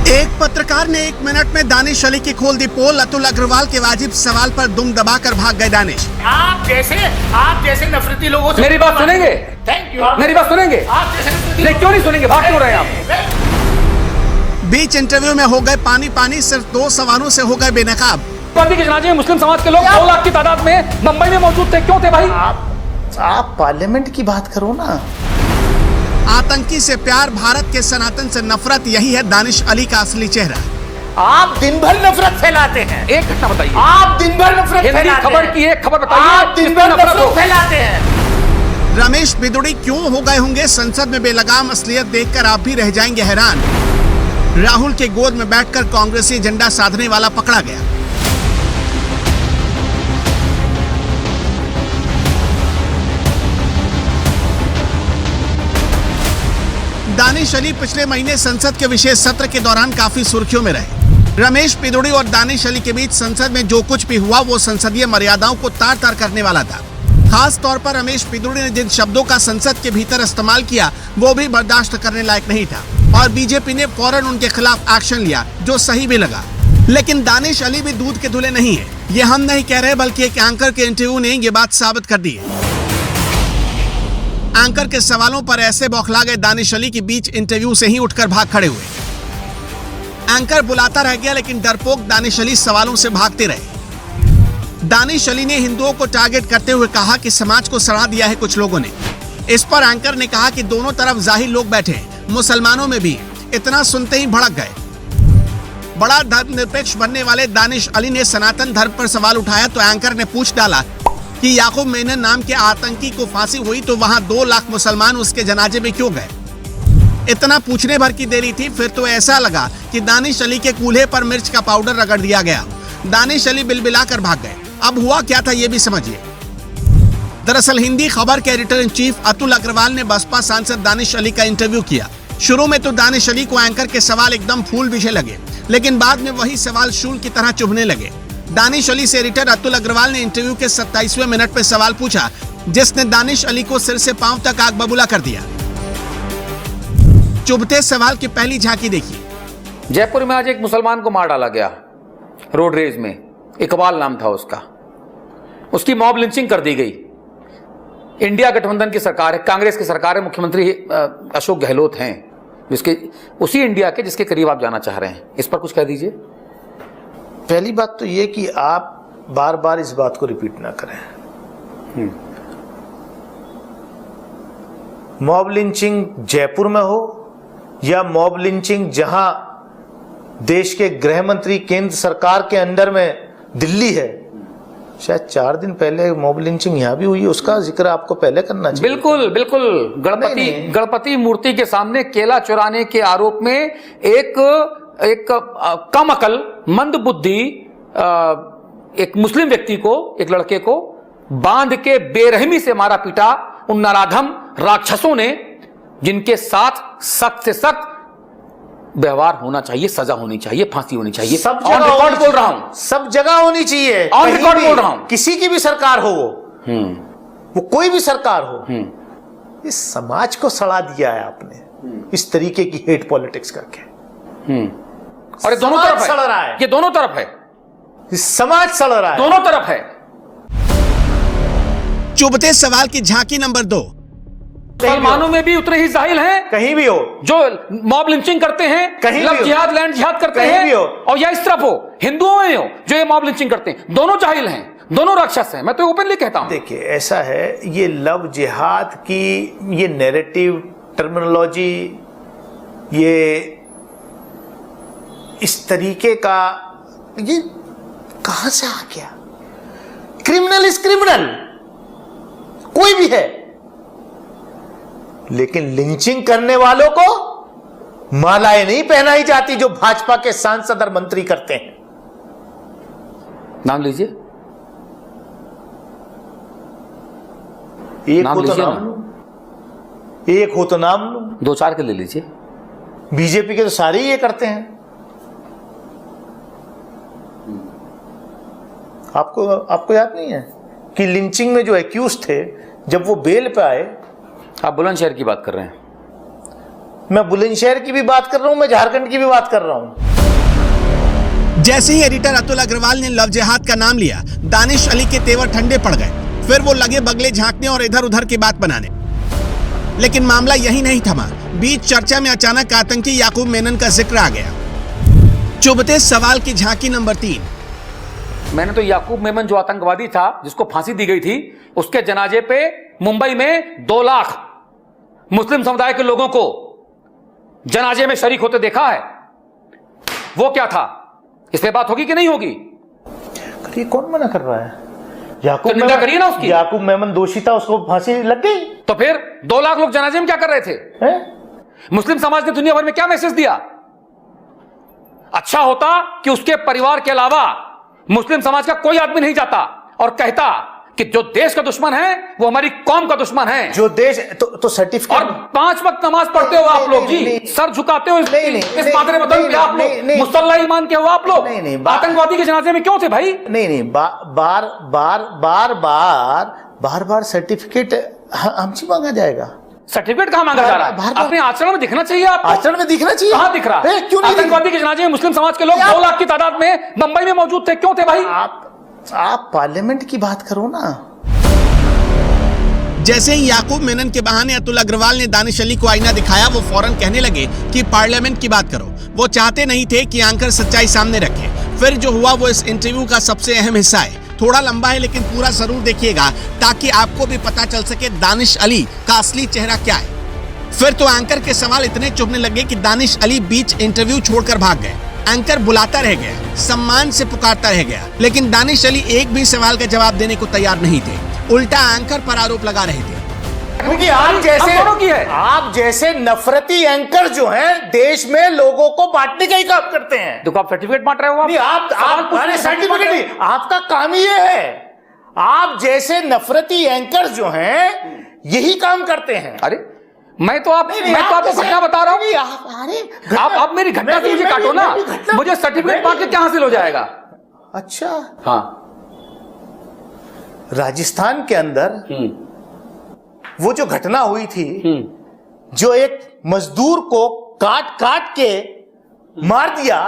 एक पत्रकार ने 1 मिनट में दानिश अली की खोल दी पोल। अतुल अग्रवाल के वाजिब सवाल पर दुम दबाकर भाग गए दानिश। आप जैसे नफरती लोगों से मेरी बात सुनेंगे? Thank you. मेरी बात सुनेंगे? आप जैसे नफरती नहीं, क्यों नहीं सुनेंगे? भाग क्यों रहे हैं आप? बीच इंटरव्यू में हो गए पानी पानी, सिर्फ 2 सवालों से हो गए बेनकाब। गांधी के जनाजे में मुस्लिम समाज के लोग 2 लाख की तादाद में मुंबई में मौजूद थे, क्यों थे भाई? आप पार्लियामेंट की बात करो ना। आतंकी से प्यार, भारत के सनातन से नफरत, यही है दानिश अली का असली चेहरा। आप दिन भर नफरत फैलाते हैं। एक घटना बताइए। आप दिन भर नफरत हिंदी फैलाते खबर हैं। की एक खबर बताइए। आप दिन भर नफरत फैलाते हैं। रमेश बिदुड़ी क्यों हो गए होंगे संसद में बेलगाम? असलियत देखकर आप भी रह जाएंगे हैरान। राहुल के गोद में बैठकर कांग्रेसी एजेंडा साधने वाला पकड़ा गया। दानिश अली पिछले महीने संसद के विशेष सत्र के दौरान काफी सुर्खियों में रहे। रमेश बिदुड़ी और दानिश अली के बीच संसद में जो कुछ भी हुआ वो संसदीय मर्यादाओं को तार तार करने वाला था। खास तौर पर रमेश बिदुड़ी ने जिन शब्दों का संसद के भीतर इस्तेमाल किया वो भी बर्दाश्त करने लायक नहीं था और बीजेपी ने फौरन उनके खिलाफ एक्शन लिया, जो सही भी लगा। लेकिन दानिश अली भी दूध के धुले नहीं है, ये हम नहीं कह रहे बल्कि एक एंकर के इंटरव्यू ने ये बात साबित कर दी है। एंकर के सवालों पर ऐसे बौखला गए दानिश अली की बीच इंटरव्यू से ही उठकर भाग खड़े हुए। एंकर बुलाता रह गया लेकिन डरपोक दानिश अली सवालों से भागते रहे। दानिश अली ने हिंदुओं को टारगेट करते हुए कहा कि समाज को सड़ा दिया है कुछ लोगों ने। इस पर एंकर ने कहा कि दोनों तरफ जाहिर लोग बैठे हैं, मुसलमानों में भी। इतना सुनते ही भड़क गए। बड़ा धर्मनिरपेक्ष बनने वाले दानिश अली ने सनातन धर्म पर सवाल उठाया तो एंकर ने पूछ डाला कि याकूब मेनन नाम के आतंकी को फांसी हुई तो वहां 2 लाख मुसलमान उसके जनाजे में क्यों गए? इतना पूछने भर की देरी थी, फिर तो ऐसा लगा कि दानिश अली के कूल्हे पर मिर्च का पाउडर रगड़ दिया गया। दानिश अली बिलबिलाकर भाग गए। अब हुआ क्या था ये भी समझिए। दरअसल हिंदी खबर के editor in chief Atul Agarwal ने बसपा सांसद दानिश अली का इंटरव्यू किया। शुरू में तो दानिश अली को एंकर के सवाल एकदम फूल बिछे लगे, लेकिन बाद में वही सवाल शूल की तरह चुभने लगे। दानिश अली से एडिटर अतुल अग्रवाल ने इंटरव्यू के 27वें मिनट पे सवाल पूछा, जिसने दानिश अली को सिर से पांव तक आग बबूला कर दिया। चुभते सवाल की पहली झांकी देखिए। जयपुर में आज एक मुसलमान को मार डाला गया, रोड रेज में। इकबाल नाम था उसका। उसकी मॉब लिंचिंग कर दी गई। इंडिया गठबंधन की सरकार है, कांग्रेस की सरकार है, मुख्यमंत्री अशोक गहलोत हैं, जिसके उसी इंडिया के जिसके करीब आप जाना चाह रहे हैं। इस पर कुछ कह दीजिए। पहली बात तो ये कि आप बार बार इस बात को रिपीट ना करें। मॉब लिंचिंग जयपुर में हो या मॉब लिंचिंग जहां देश के गृह मंत्री केंद्र सरकार के अंडर में दिल्ली है, शायद 4 दिन पहले मॉब लिंचिंग यहां भी हुई है, उसका जिक्र आपको पहले करना चाहिए। बिल्कुल बिल्कुल। गणपति मूर्ति के सामने केला चुराने के आरोप में एक कम अकल, मंद बुद्धि एक मुस्लिम व्यक्ति को, एक लड़के को बांध के बेरहमी से मारा पीटा उन नराधम राक्षसों ने, जिनके साथ सख्त से सख्त व्यवहार होना चाहिए, सजा होनी चाहिए, फांसी होनी चाहिए। सब ऑन रिकॉर्ड बोल रहा हूं, सब जगह होनी चाहिए। ऑन रिकॉर्ड बोल रहा हूं। किसी की भी सरकार हो, वो कोई भी सरकार हो, इस समाज को सड़ा दिया है आपने इस तरीके की हेट पॉलिटिक्स करके। और ये दोनों तरफ सड़ रहा है, ये दोनों तरफ है, समाज सड़ रहा है, दोनों तरफ है। चुभते सवाल की झांकी नंबर 2। मुसलमानों में भी उतने ही जाहिल हैं, कहीं भी हो, जो मॉब लिंचिंग करते हैं, कहीं भी हो, जिहाद लैंड जिहाद करते कहीं हैं, भी हो, और या इस तरफ हो, हिंदुओं में हो जो ये मॉब लिंचिंग करते हैं। दोनों जाहिल हैं, दोनों राक्षस हैं। मैं तो ओपनली कहता हूं। देखिए ऐसा है, ये लव जिहाद की ये नैरेटिव टर्मिनोलॉजी, ये इस तरीके का, ये कहां से आ गया? क्रिमिनल इज क्रिमिनल, कोई भी है, लेकिन लिंचिंग करने वालों को मालाएं नहीं पहनाई जाती जो भाजपा के सांसद और मंत्री करते हैं। नाम लीजिए, एक हो तो नाम लूं, एक हो तो नाम लूं। 2-4 के ले लीजिए। बीजेपी के तो सारे ही ये करते हैं। आपको याद नहीं है कि लिंचिंग में जो एक्यूज थे, जब वो बेल पे आए आप बुलंदशहर की बात कर रहे हैं। मैं बुलंदशहर की भी बात कर रहा हूं, मैं झारखंड की भी बात कर रहा हूं। जैसे ही एडिटर अतुल अग्रवाल ने लव जिहाद का नाम लिया, दानिश अली के तेवर ठंडे पड़ गए। फिर वो लगे बगले झांकने और इधर उधर की बात बनाने। लेकिन मामला यही नहीं थमा। बीच चर्चा में अचानक आतंकी याकूब मेनन का जिक्र आ गया। चुभते सवाल की झांकी नंबर 3। मैंने तो याकूब मेमन जो आतंकवादी था, जिसको फांसी दी गई थी, उसके जनाजे पे मुंबई में 2 लाख मुस्लिम समुदाय के लोगों को जनाजे में शरीक होते देखा है। वो क्या था, इस पे बात होगी कि नहीं होगी? ये कौन मना कर रहा है? तो निंदा करिए ना उसकी। याकूब मेमन दोषी था, उसको फांसी लग गई। तो फिर 2 लाख लोग जनाजे में क्या कर रहे थे? मुस्लिम समाज ने दुनिया भर में क्या मैसेज दिया? अच्छा होता कि उसके परिवार के अलावा मुस्लिम समाज का कोई आदमी नहीं जाता और कहता कि जो देश का दुश्मन है वो हमारी कौम का दुश्मन है। जो देश तो सर्टिफिकेट और 5 वक्त नमाज पढ़ते हो आप लोग जी, सर झुकाते हो इस मादरे वतन पे आप लोग, मुसल्ला ईमान के हो आप लोग। आतंकवादी के जनाजे में क्यों थे भाई? नहीं, बार सर्टिफिकेट हमसे मांगा जाएगा। सर्टिफिकेट कहां मांगा जा रहा है? अपने आचरण में दिखना चाहिए। आप आचरण में दिखना चाहिए। कहां दिख रहा है? क्यों नहीं? आतंकवादी के जनाजे में मुस्लिम समाज के लोग 2 लाख की तादाद में मुंबई में मौजूद थे, क्यों थे भाई? आप पार्लियामेंट की बात करो ना। जैसे ही याकूब मेनन के बहाने अतुल अग्रवाल ने दानिश अली को आईना दिखाया, वो फौरन कहने लगे कि पार्लियामेंट की बात करो। वो चाहते नहीं थे कि एंकर सच्चाई सामने रखे। फिर जो हुआ वो इस इंटरव्यू का सबसे अहम हिस्सा है। थोड़ा लंबा है लेकिन पूरा जरूर देखिएगा ताकि आपको भी पता चल सके दानिश अली का असली चेहरा क्या है। फिर तो एंकर के सवाल इतने चुभने लगे कि दानिश अली बीच इंटरव्यू छोड़कर भाग गए। एंकर बुलाता रह गया, सम्मान से पुकारता रह गया, लेकिन दानिश अली एक भी सवाल का जवाब देने को तैयार नहीं थे। उल्टा एंकर पर आरोप लगा रहे थे। क्योंकि आप जैसे नफरती एंकर जो हैं देश में लोगों को बांटने का ही काम करते हैं। तो आप सर्टिफिकेट बांट रहे हो? आप सर्टिफिकेट नहीं, आपका काम ही ये है। आप जैसे नफरती एंकर जो हैं यही काम करते हैं। अरे मैं तो आपको घटना बता रहा हूं। अरे आप मेरी घटना से मुझे काटो ना। मुझे सर्टिफिकेट बांट के क्या हासिल हो जाएगा? अच्छा हाँ, राजस्थान के अंदर वो जो घटना हुई थी, जो एक मजदूर को काट काट के मार दिया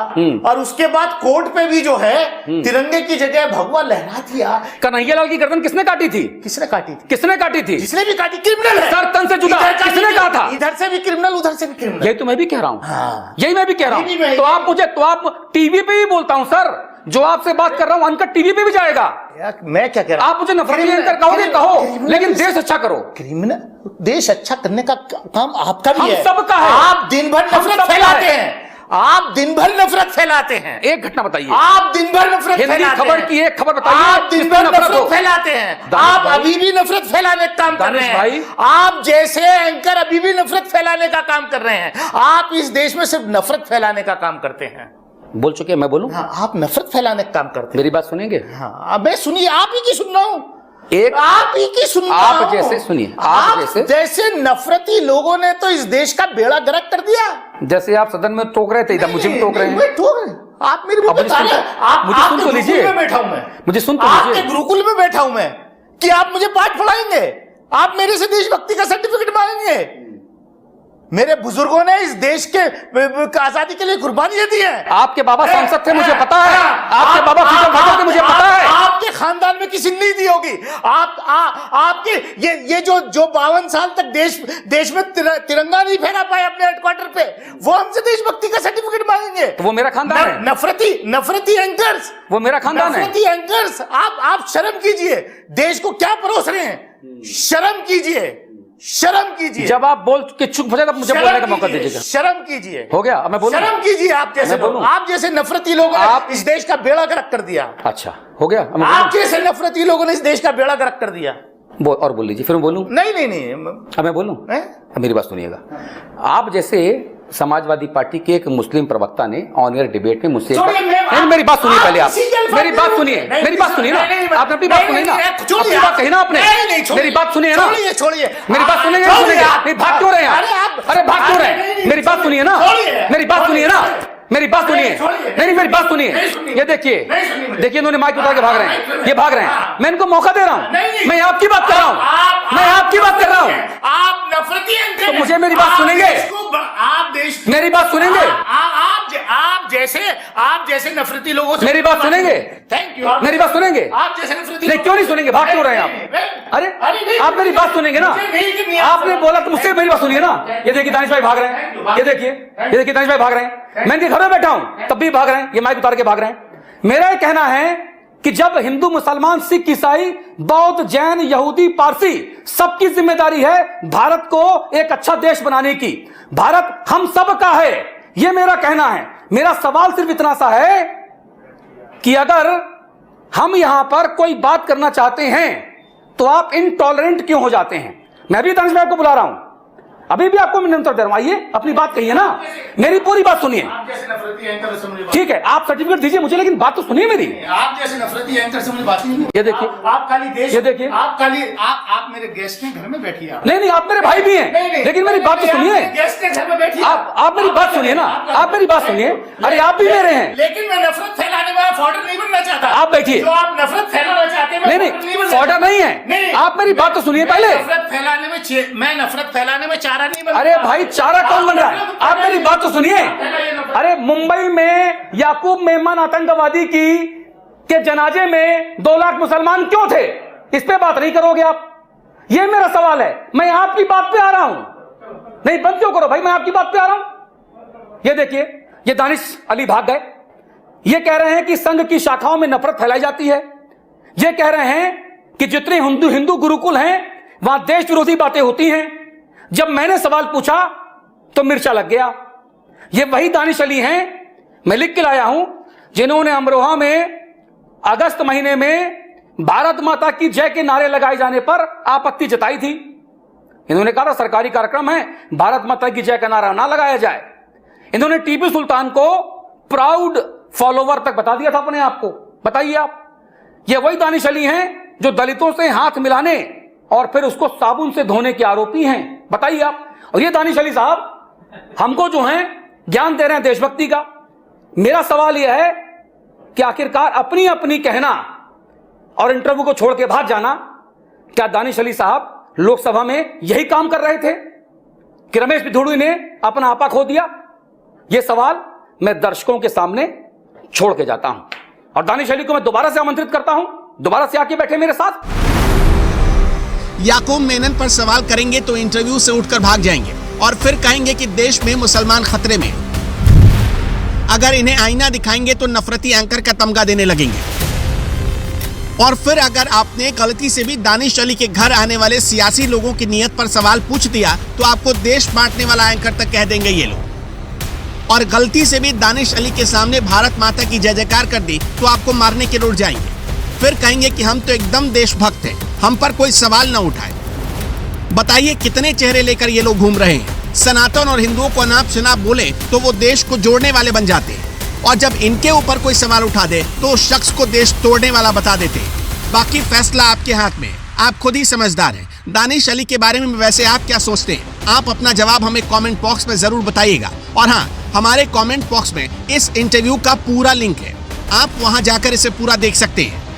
और उसके बाद कोर्ट पे भी जो है तिरंगे की जगह भगवा लहरा दिया। कन्हैयालाल की गर्दन किसने काटी थी? किसने काटी थी? किसने काटी थी? जिसने भी काटी क्रिमिनल है। सर तन से जुदा किसने कहा था? इधर से भी क्रिमिनल, उधर से भी क्रिमिनल। यही तो मैं भी कह रहा हूं। हाँ। यही मैं भी कह रहा हूं। तो आप टीवी पे भी बोलता हूं सर, जो आपसे बात कर रहा हूं अनकट टीवी पे भी जाएगा। मैं क्या कह रहा हूं? आप मुझे नफरती एंकर कहोगे कहो, लेकिन देश अच्छा करो। क्रिमिनल देश अच्छा करने का काम आपका भी है, हम सबका है। आप दिन भर नफरत फैलाते हैं। आप दिन भर नफरत फैलाते हैं। एक घटना बताइए। आप दिन भर नफरत फैलाते हैं। खबर की एक खबर बताइए। आप दिन भर नफरत फैलाते हैं। आप अभी भी नफरत फैलाने का काम कर रहे हैं। आप जैसे एंकर अभी भी नफरत फैलाने का काम कर रहे हैं। आप इस देश में सिर्फ नफरत फैलाने का काम करते हैं। बोल चुके, मैं बोलूं? हाँ, आप नफरत फैलाने का काम करते हैं। मेरी बात सुनेंगे? हाँ, मैं सुनिए, आप ही की सुन रहा हूं। एक आप ही की सुन रहा हूं। आप जैसे सुनिए, आप जैसे नफरती लोगों ने तो इस देश का बेड़ा गर्क कर दिया। जैसे आप सदन में टोक रहे थे, इधर मुझे भी टोक रहे हैं। आप मेरे मुझे सुन तो लीजिए। बैठा हूं मैं, मुझे सुन तो लीजिए। आपके गुरुकुल में बैठा हूं मैं कि आप मुझे पाठ पढ़ाएंगे। आप मेरे से देशभक्ति का सर्टिफिकेट मांगेंगे। मेरे बुजुर्गों ने इस देश के आजादी के लिए कुर्बानियां दी हैं। आपके बाबा सांसद थे, मुझे पता है। आपके बाबा फ्रीडम फाइटर थे, मुझे पता है। आपके खानदान में किसी ने नहीं दी होगी। आपके ये जो 52 साल तक देश में तिरंगा नहीं फहरा पाए अपने हेडक्वार्टर पे, वो हमसे देशभक्ति का सर्टिफिकेट मांगेंगे। तो वो मेरा खानदान है। नफरती एंकर्स, वो मेरा खानदान है। नफरती एंकर्स, आप शर्म कीजिए। देश को क्या परोस रहे हैं? शर्म कीजिए, शर्म कीजिए। जब आप बोल के चुप हो जाए तब मुझे बोलने का मौका दीजिएगा। शर्म कीजिए। हो गया, अब मैं बोलूं? शर्म कीजिए। आप जैसे नफरती लोगों ने इस देश का बेड़ा गर्क कर दिया। अच्छा, हो गया। आप जैसे नफरती लोगों ने इस देश का बेड़ा गर्क कर दिया। और बोल लीजिए, फिर मैं बोलूं? नहीं। अब मैं बोलूं? अब मेरी बात सुनिएगा। आप जैसे समाजवादी पार्टी के एक मुस्लिम प्रवक्ता ने ऑन एयर डिबेट में मुझसे मेरी बात सुनिए पहले। आप मेरी बात सुनिए ना। आपने अपनी बात सुनी ना? अपनी बात कही ना आपने? मेरी बात सुनिए ना। मेरी बात सुनिए। भाग क्यों रहे हैं? अरे भाग क्यों रहे हैं? मेरी बात सुनिए ना। मेरी बात सुनिए ना। मेरी बात सुनिए। नहीं, मेरी बात सुनिए। ये देखिए इन्होंने माइक उठा के भाग रहे हैं। ये भाग रहे हैं। मैं इनको मौका दे रहा हूं। मैं आपकी बात कर रहा हूं। मैं आपकी बात कर रहा हूं। मुझे मेरी बात सुनेंगे? आप देश मेरी बात सुनेंगे? आप जैसे नफरती लोगों से मेरी बात सुनेंगे? Thank you. मेरी बात सुनेंगे? आप जैसे नफरती नहीं, क्यों नहीं सुनेंगे? भाग क्यों रहे हैं आप? अरे आप मेरी बात सुनेंगे ना? आपने बोला तो मुझसे मेरी बात सुनिए ना। ये देखिए दानिश भाई भाग रहे हैं, ये देखिए दानिश भाई भाग रहे हैं। मैं इनके घर में बैठा हूं तब भी भाग रहे हैं, ये माइक उतार के भाग रहे हैं। मेरा ये कहना है कि जब हिंदू मुसलमान सिख ईसाई बौद्ध जैन यहूदी पारसी सबकी जिम्मेदारी है भारत को एक अच्छा देश बनाने की। भारत हम सब का है, यह मेरा कहना है। मेरा सवाल सिर्फ इतना सा है कि अगर हम यहां पर कोई बात करना चाहते हैं तो आप इनटॉलरेंट क्यों हो जाते हैं? मैं भी दानिश भाई को बुला रहा हूं, अभी भी आपको मैं निरंतर दे रहा हूं। आइए अपनी बात कहिए ना, मेरी पूरी बात सुनिए। आप जैसे नफरती एंकर से मुझे बात, ठीक है, आप सर्टिफिकेट दीजिए मुझे, लेकिन बात तो सुनिए मेरी। आप जैसे नफरती एंकर से मुझे बात नहीं। ये देखिए, आप खाली देश, ये देखिए, आप मेरे गेस्ट हैं, घर में बैठिए आप। नहीं, आप मेरे भाई भी हैं, लेकिन मेरी बात तो सुनिए। गेस्ट हैं, घर में बैठिए आप मेरी बात सुनिए ना, आप मेरी बात सुनिए। अरे आप भी मेरे हैं, लेकिन मैं नफरत फैलाने वाला फॉर्डर नहीं बनना चाहता। आप बैठिए। जो आप नफरत फैलाना चाहते हैं, नहीं, फॉर्डर नहीं है। आप मेरी बात तो सुनिए पहले। मैं नफरत फैलाने में चारा नहीं बनता। अरे भाई, चारा कौन बन रहा है? आप मेरी बात तो सुनिए। अरे मुंबई में याकूब मेमन आतंकवादी के जनाजे में 2 लाख मुसलमान क्यों थे? इस पे बात नहीं करोगे आप? ये मेरा सवाल है। मैं आपकी बात पे आ रहा हूं। नहीं, बंद क्यों करो भाई, मैं आपकी बात पे आ रहा हूं। ये देखिए, ये दानिश अली भाग गए। ये कह रहे हैं कि संघ की शाखाओं में नफरत फैलाई जाती है। ये कह रहे हैं कि जितने हिंदू गुरुकुल हैं वहां देश विरोधी बातें होती हैं। जब मैंने सवाल पूछा तो मिर्चा लग गया। ये वही दानिश अली हैं, मैं लिख के लाया हूं, जिन्होंने अमरोहा में अगस्त महीने में भारत माता की जय के नारे लगाए जाने पर आपत्ति जताई थी। इन्होंने कहा था सरकारी कार्यक्रम है, भारत माता की जय का नारा ना लगाया जाए। इन्होंने टीपू सुल्तान को प्राउड फॉलोवर तक बता दिया था अपने आप को। बताइए आप, ये वही दानिश अली हैं जो दलितों से हाथ मिलाने और फिर उसको साबुन से धोने के आरोपी हैं। बताइए आप। और ये दानिश अली साहब हमको जो हैं ज्ञान दे रहे हैं देशभक्ति का। मेरा सवाल यह है कि आखिरकार अपनी अपनी कहना और इंटरव्यू को छोड़ के भाग जाना, क्या दानिश अली साहब लोकसभा में यही काम कर रहे थे कि रमेश पिथोड़ू ने अपना आपा खो दिया? यह सवाल मैं दर्शकों के सामने छोड़ के जाता हूं और दानिश अली को मैं दोबारा से आमंत्रित करता हूं, दोबारा से आके बैठे मेरे साथ। याकूब मेनन पर सवाल करेंगे तो इंटरव्यू से उठकर भाग जाएंगे और फिर कहेंगे कि देश में मुसलमान खतरे में। अगर इन्हें आईना दिखाएंगे तो नफरती एंकर का तमगा देने लगेंगे। और फिर अगर आपने गलती से भी दानिश अली के घर आने वाले सियासी लोगों की नीयत पर सवाल पूछ दिया तो आपको देश बांटने वाला एंकर तक कह देंगे ये लोग। और गलती से भी दानिश अली के सामने भारत माता की जय जयकार कर दी तो आपको मारने के लिए उठ जाएंगे। फिर कहेंगे कि हम तो एकदम देशभक्त हैं, हम पर कोई सवाल ना उठाए। बताइए कितने चेहरे लेकर ये लोग घूम रहे हैं। सनातन और हिंदुओं को अनाप शनाप बोले तो वो देश को जोड़ने वाले बन जाते हैं, और जब इनके ऊपर कोई सवाल उठा दे तो उस शख्स को देश तोड़ने वाला बता देते हैं। बाकी फैसला आपके हाथ में, आप खुद ही समझदार हैं। दानिश अली के बारे में वैसे आप क्या सोचते हैं? आप अपना जवाब हमें कमेंट बॉक्स में जरूर बताइएगा। और हाँ, हमारे कमेंट बॉक्स में इस इंटरव्यू का पूरा लिंक है, आप वहां जाकर इसे पूरा देख सकते हैं।